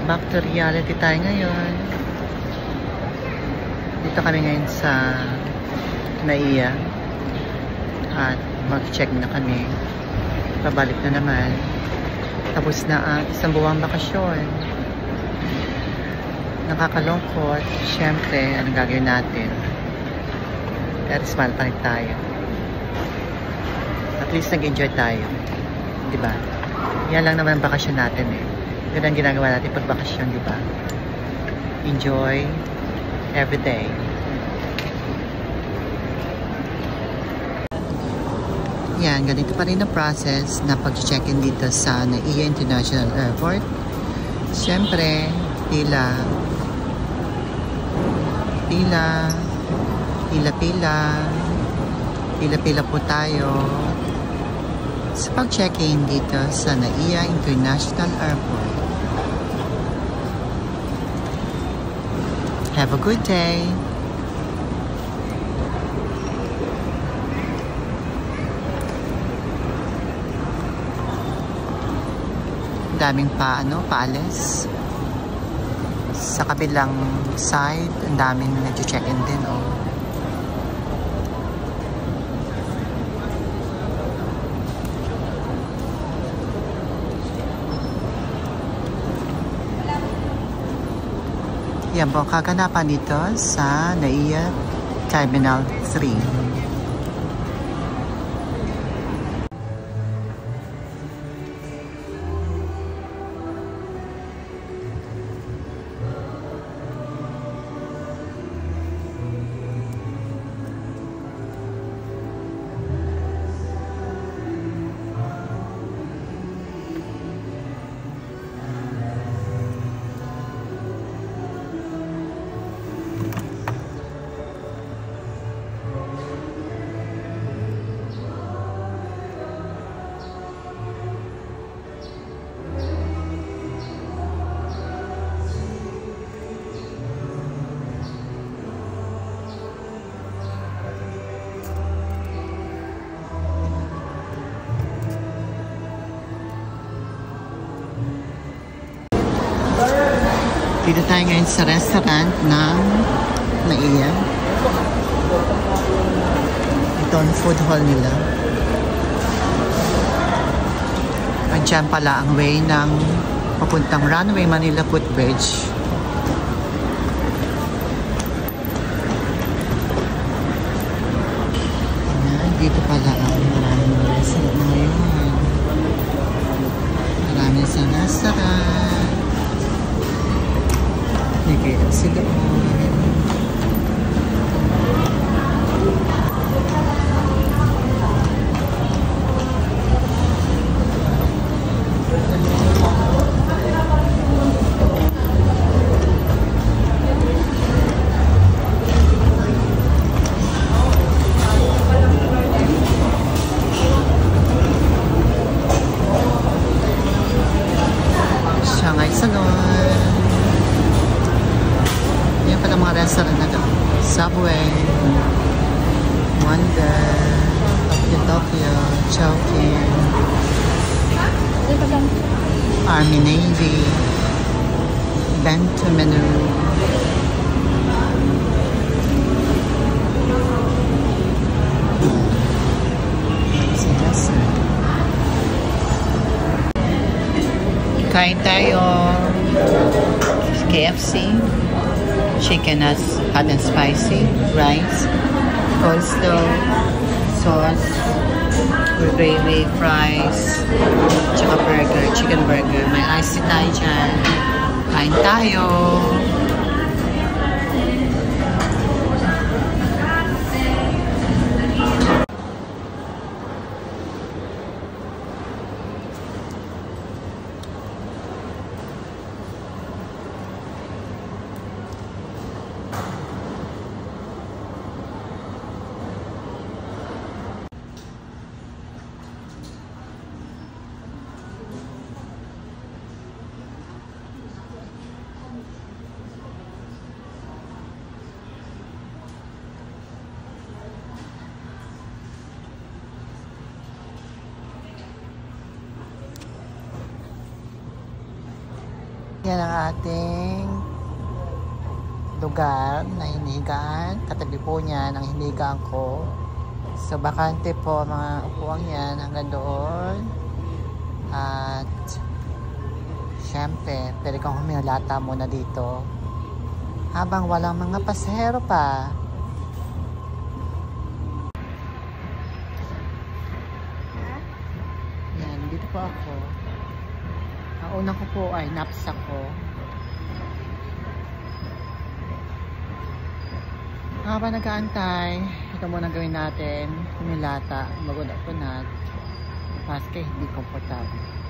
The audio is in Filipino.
Back to reality tayo ngayon. Dito kami ngayon sa Naiya. At mag-check na kami. Pabalik na naman. Tapos na ang isang buwang bakasyon. Nakakalungkot. Siyempre, anong gagawin natin? Pero smile pa rin tayo. At least nag-enjoy tayo. Diba? Yan lang naman ang bakasyon natin eh. Yan ang ginagawa natin pag bakasyon, diba? Enjoy every day. Yan, ganito pa rin ang process na pag-check-in dito sa Naiya International Airport. Siyempre, pila po tayo sa pag-check-in dito sa Naiya International Airport. Have a good day! Daming paalis. Sa kabilang side, ang daming nag-check-in din, oh. Yan po ang kaganapan dito sa Naiya Terminal 3. Dito tayo ngayon sa restaurant ng Naiya. Ito ang food hall nila. Andiyan pala ang way ng papuntang Runway Manila Footbridge. Dito pala ang maraming restaurant na ngayon. Maraming sa restaurant. KFC doon. Shanghai Salon. Restaurant na doon. Subway, Wonder, Tokyo, Chowking, Army Navy, Bento Menu, kain tayo. KFC, chicken hot and spicy, rice, coleslaw, sauce, gravy, fries, tsaka burger, chicken burger. May ice tea tayo dyan. Kain tayo. Yan ang ating lugar na hinihigaan. Katabi po niyan ang hinihigaan ko. So, bakante po mga upuan yan hanggang doon. At syempre, pwede kang huminalata muna dito habang walang mga pasahero pa. Yan, dito po ako. Ang una ko po ay knapsack ko. Habang nag-aantay, ito muna gawin natin. Humilata, bago na po natin. Paske, hindi komportable.